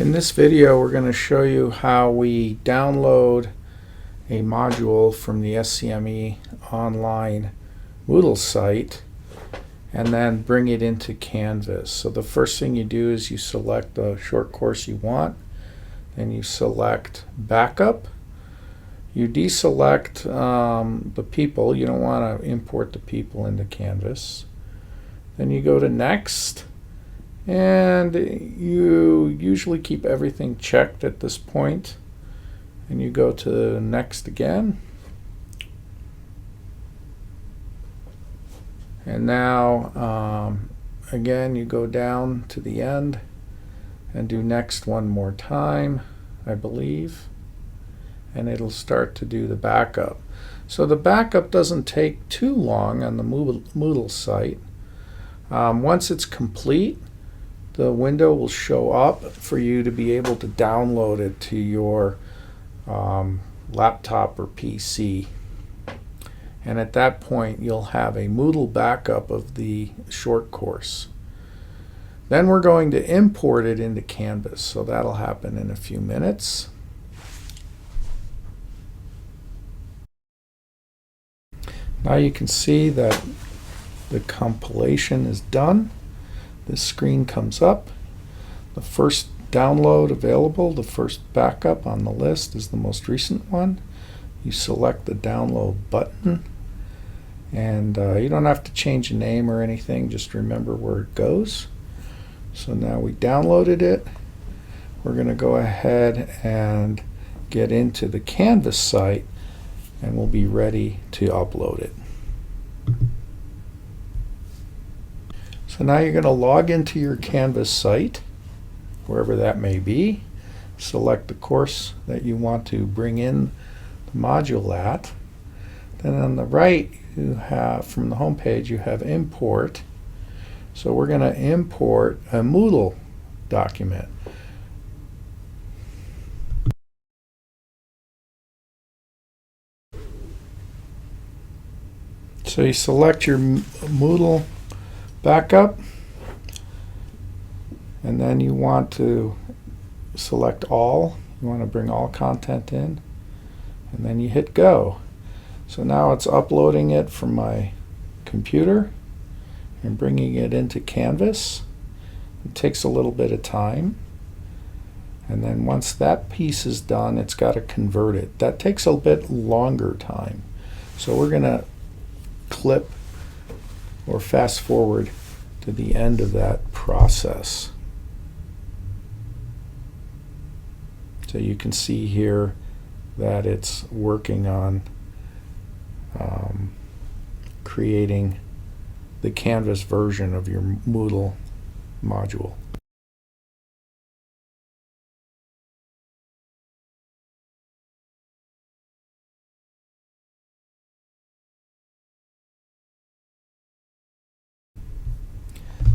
In this video, we're going to show you how we download a module from the SCME online Moodle site and then bring it into Canvas. So the first thing you do is you select the short course you want, then you select backup. You deselect the people. You don't want to import the people into Canvas. Then you go to next. And you usually keep everything checked at this point, and you go to next again. And now again you go down to the end and do next one more time, I believe, and it'll start to do the backup. So the backup doesn't take too long on the Moodle site. Once it's complete, the window will show up for you to be able to download it to your laptop or PC. And at that point, you'll have a Moodle backup of the short course. Then we're going to import it into Canvas, so that'll happen in a few minutes. Now you can see that the compilation is done. This screen comes up. The first download available, the first backup on the list, is the most recent one. You select the download button, and you don't have to change the name or anything, just remember where it goes. So now we downloaded it. We're going to go ahead and get into the Canvas site, and we'll be ready to upload it. So now you're going to log into your Canvas site, wherever that may be. Select the course that you want to bring in the module at. Then on the right, you have, from the home page, you have import. So we're going to import a Moodle document. So you select your Moodle backup, and then you want to select all. You want to bring all content in, and then you hit go. So now it's uploading it from my computer and bringing it into Canvas. It takes a little bit of time, and then once that piece is done, it's got to convert it. That takes a bit longer time. So we're going to clip or fast forward to the end of that process. So you can see here that it's working on creating the Canvas version of your Moodle module.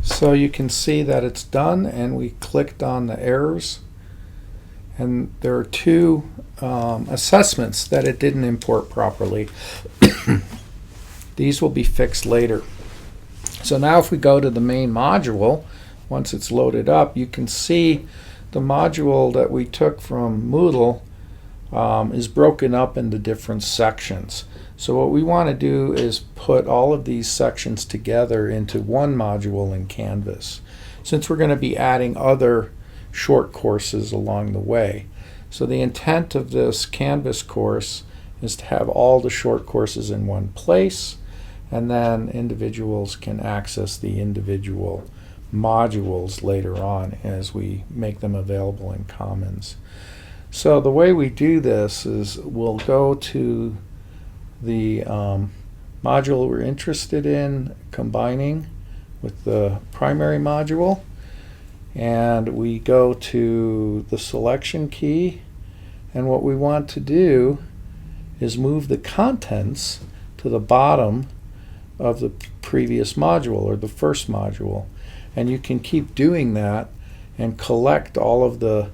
So you can see that it's done, and we clicked on the errors, and there are two assessments that it didn't import properly. These will be fixed later. So now if we go to the main module, once it's loaded up, you can see the module that we took from Moodle is broken up into different sections. So what we want to do is put all of these sections together into one module in Canvas, since we're going to be adding other short courses along the way. So the intent of this Canvas course is to have all the short courses in one place, and then individuals can access the individual modules later on as we make them available in Commons. So the way we do this is we'll go to the module we're interested in combining with the primary module, and we go to the selection key, and what we want to do is move the contents to the bottom of the previous module, or the first module, and you can keep doing that and collect all of the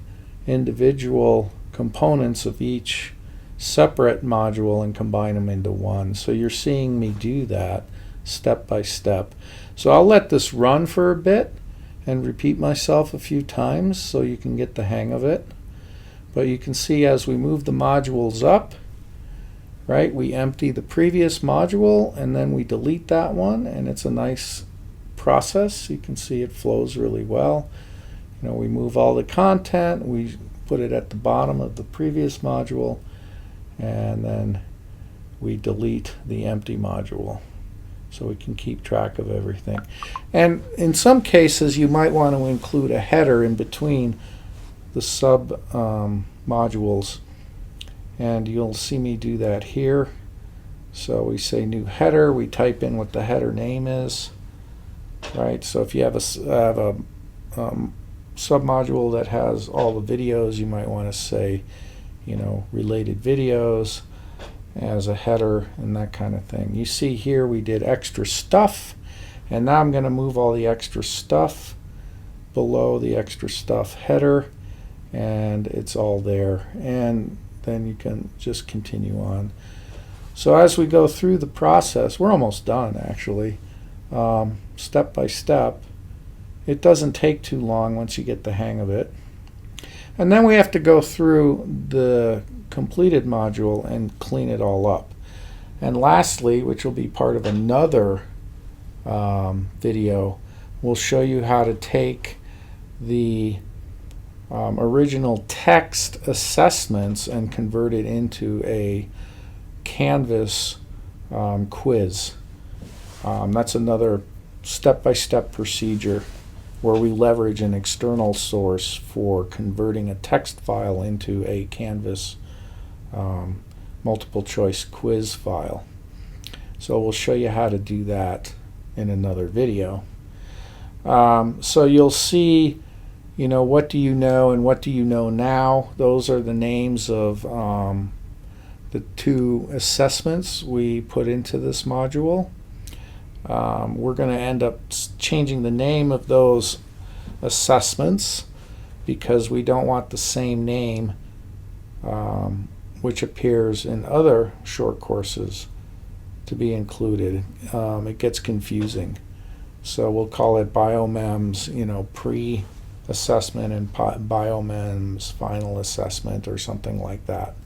individual components of each separate module and combine them into one. So you're seeing me do that step by step. So I'll let this run for a bit, and repeat myself a few times so you can get the hang of it. But you can see as we move the modules up, right, we empty the previous module and then we delete that one, and it's a nice process. You can see it flows really well. We move all the content, we put it at the bottom of the previous module, and then we delete the empty module so we can keep track of everything. And in some cases you might want to include a header in between the sub modules, and you'll see me do that here. So we say new header, we type in what the header name is, right? So if you have a submodule that has all the videos, you might want to say, related videos as a header and that kind of thing. You see here we did extra stuff, and now I'm going to move all the extra stuff below the extra stuff header, and it's all there, and then you can just continue on. So as we go through the process, we're almost done actually, step by step. It doesn't take too long once you get the hang of it. And then we have to go through the completed module and clean it all up. And lastly, which will be part of another video, we'll show you how to take the original text assessments and convert it into a Canvas quiz. That's another step-by-step procedure where we leverage an external source for converting a text file into a Canvas multiple choice quiz file. So we'll show you how to do that in another video. So you'll see, what do you know and what do you know now. Those are the names of the two assessments we put into this module. We're going to end up changing the name of those assessments because we don't want the same name which appears in other short courses to be included. It gets confusing. So we'll call it BioMEMS, pre-assessment, and BioMEMS final assessment or something like that.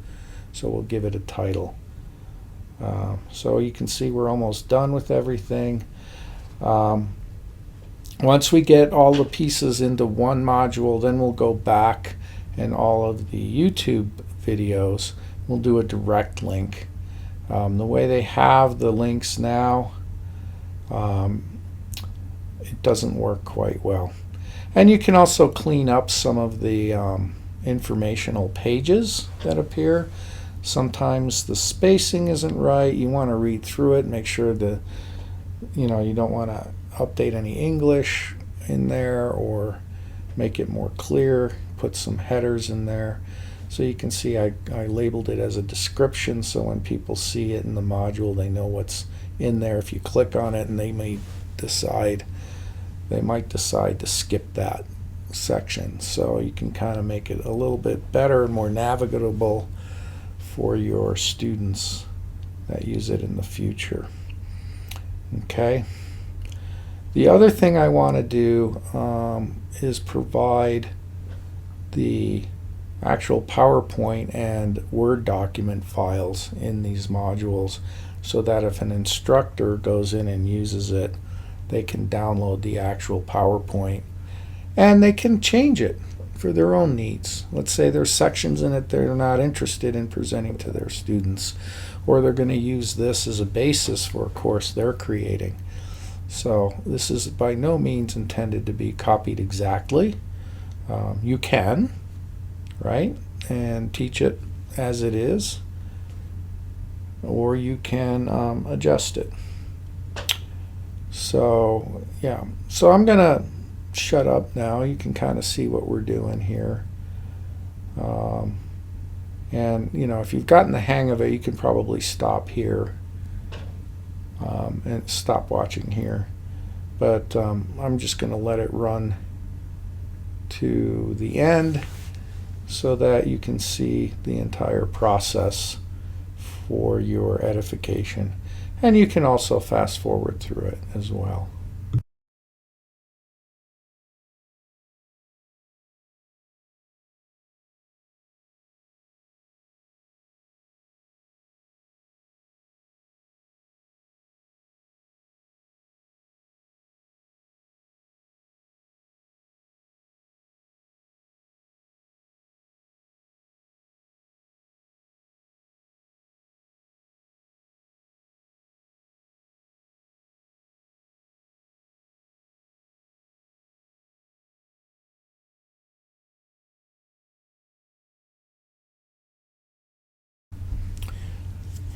So we'll give it a title. So you can see we're almost done with everything. Once we get all the pieces into one module, then we'll go back and all of the YouTube videos, we'll do a direct link. The way they have the links now, it doesn't work quite well. And you can also clean up some of the informational pages that appear. Sometimes the spacing isn't right. You want to read through it, make sure that you don't want to update any English in there or make it more clear, put some headers in there. So you can see I labeled it as a description, so when people see it in the module they know what's in there. If you click on it, and they might decide to skip that section. So you can kind of make it a little bit better and more navigable for your students that use it in the future. Okay. The other thing I want to do is provide the actual PowerPoint and Word document files in these modules so that if an instructor goes in and uses it, they can download the actual PowerPoint and they can change it for their own needs. Let's say there's sections in it they're not interested in presenting to their students, or they're going to use this as a basis for a course they're creating. So this is by no means intended to be copied exactly. You can, right, and teach it as it is, or you can adjust it. So yeah, so I'm gonna shut up now. You can kind of see what we're doing here, and if you've gotten the hang of it, you can probably stop here and stop watching here, but I'm just going to let it run to the end so that you can see the entire process for your edification, and you can also fast forward through it as well.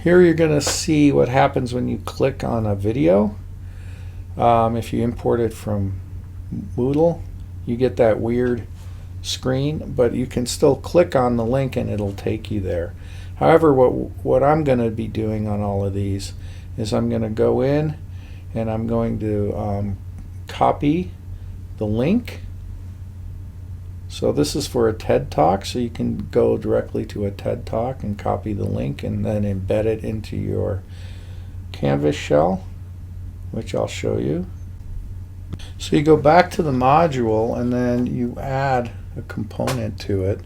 Here you're going to see what happens when you click on a video. If you import it from Moodle, you get that weird screen, but you can still click on the link and it'll take you there. However, what I'm going to be doing on all of these is I'm going to go in and I'm going to copy the link. So this is for a TED Talk, so you can go directly to a TED Talk and copy the link and then embed it into your Canvas shell, which I'll show you. So you go back to the module and then you add a component to it,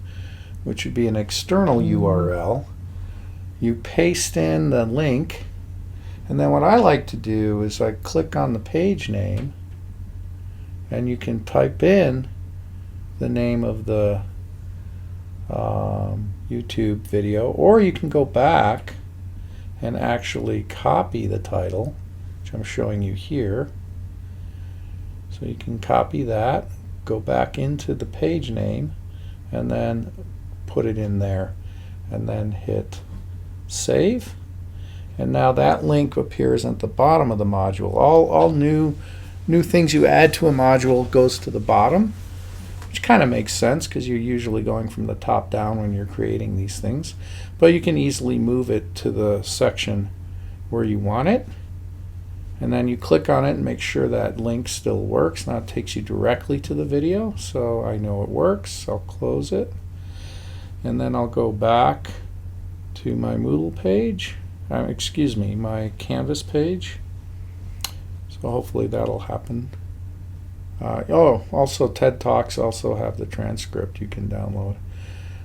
which would be an external URL. You paste in the link, and then what I like to do is I click on the page name and you can type in the name of the YouTube video, or you can go back and actually copy the title, which I'm showing you here. So you can copy that, go back into the page name, and then put it in there, and then hit save. And now that link appears at the bottom of the module. All new things you add to a module goes to the bottom, which kind of makes sense because you're usually going from the top down when you're creating these things. But you can easily move it to the section where you want it. And then you click on it and make sure that link still works. Now it takes you directly to the video, so I know it works. I'll close it. And then I'll go back to my Moodle page. Excuse me, my Canvas page. So hopefully that'll happen. Also TED Talks also have the transcript you can download.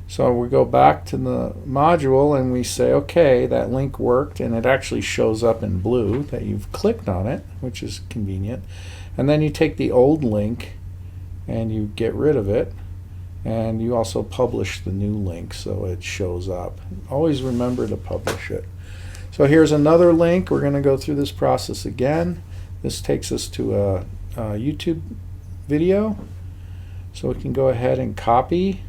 So we go back to the module and we say, okay, that link worked, and it actually shows up in blue that you've clicked on it, which is convenient. And then you take the old link and you get rid of it, and you also publish the new link so it shows up. Always remember to publish it. So here's another link. We're going to go through this process again. This takes us to a YouTube video. So we can go ahead and copy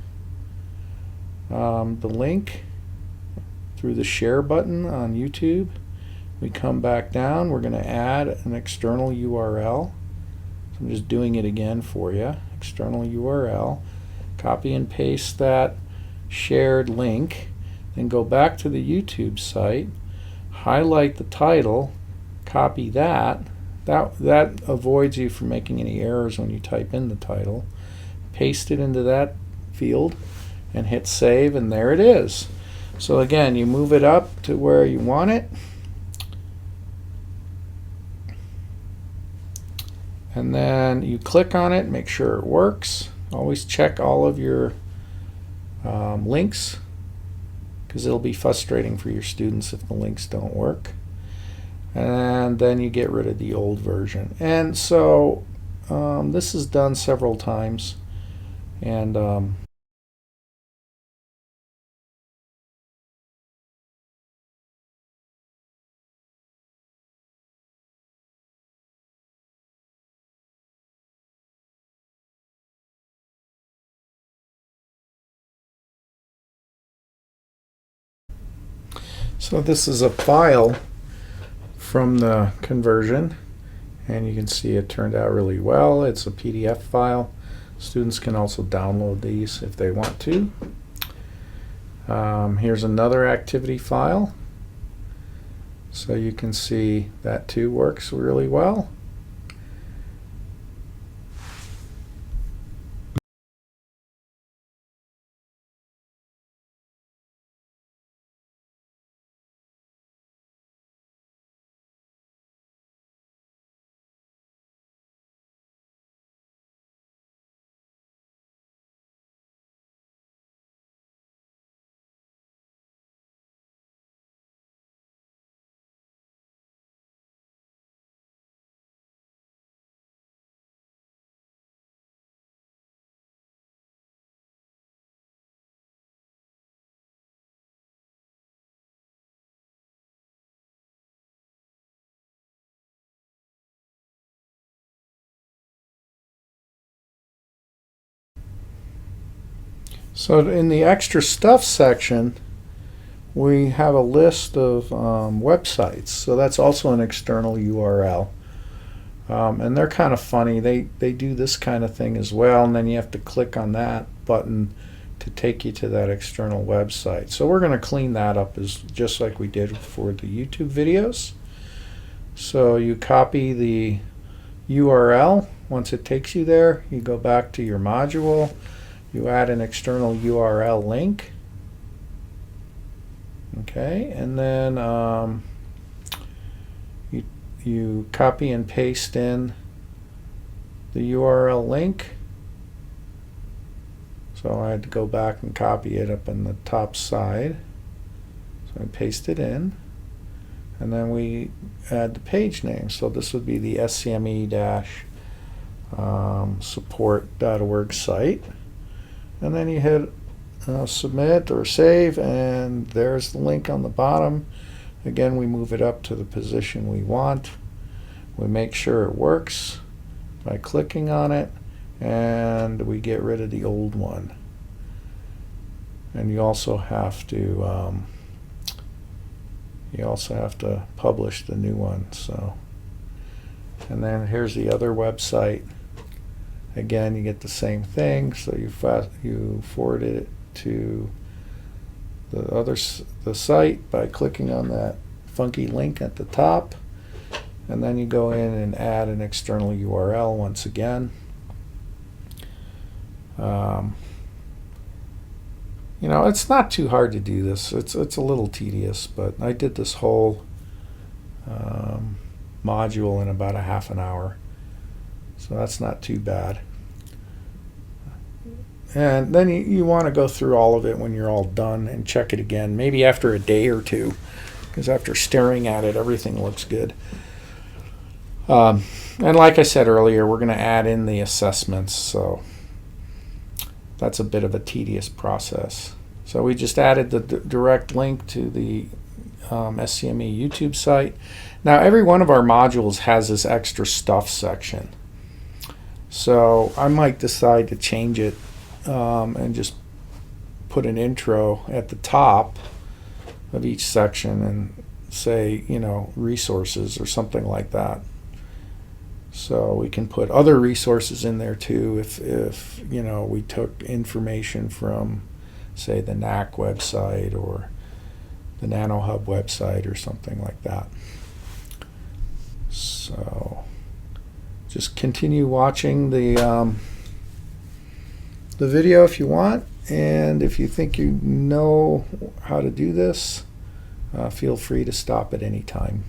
the link through the share button on YouTube. We come back down. We're going to add an external URL. So I'm just doing it again for you. External URL. Copy and paste that shared link. Then go back to the YouTube site. Highlight the title. Copy that. That avoids you from making any errors when you type in the title. Paste it into that field and hit save, and there it is. So again, you move it up to where you want it, and then you click on it, make sure it works. Always check all of your links, because it'll be frustrating for your students if the links don't work. And then you get rid of the old version. And so this is done several times, and so this is a file from the conversion, and you can see it turned out really well. It's a PDF file. Students can also download these if they want to. Here's another activity file. So you can see that too works really well. So in the extra stuff section, we have a list of websites. So that's also an external URL. And they're kind of funny. They do this kind of thing as well, and then you have to click on that button to take you to that external website. So we're going to clean that up just like we did for the YouTube videos. So you copy the URL. Once it takes you there, you go back to your module. You add an external URL link. Okay, and then you copy and paste in the URL link. So I had to go back and copy it up on the top side. So I paste it in. And then we add the page name. So this would be the SCME-support.org site. And then you hit submit or save, and there's the link on the bottom. Again, we move it up to the position we want. We make sure it works by clicking on it, and we get rid of the old one. And you also have to publish the new one. So, and then here's the other website. Again, you get the same thing. So you forward it to the site by clicking on that funky link at the top, and then you go in and add an external URL once again. You know, it's not too hard to do this. It's a little tedious, but I did this whole module in about a half an hour, so that's not too bad. And then you want to go through all of it when you're all done and check it again, maybe after a day or two, because after staring at it, everything looks good. And like I said earlier, we're going to add in the assessments, so that's a bit of a tedious process. So we just added the direct link to the SCME YouTube site. Now every one of our modules has this extra stuff section. So I might decide to change it and just put an intro at the top of each section and say, you know, resources or something like that. So we can put other resources in there too if you know, we took information from, say, the NAC website or the NanoHub website or something like that. So just continue watching the video if you want, and if you think you know how to do this, feel free to stop at any time.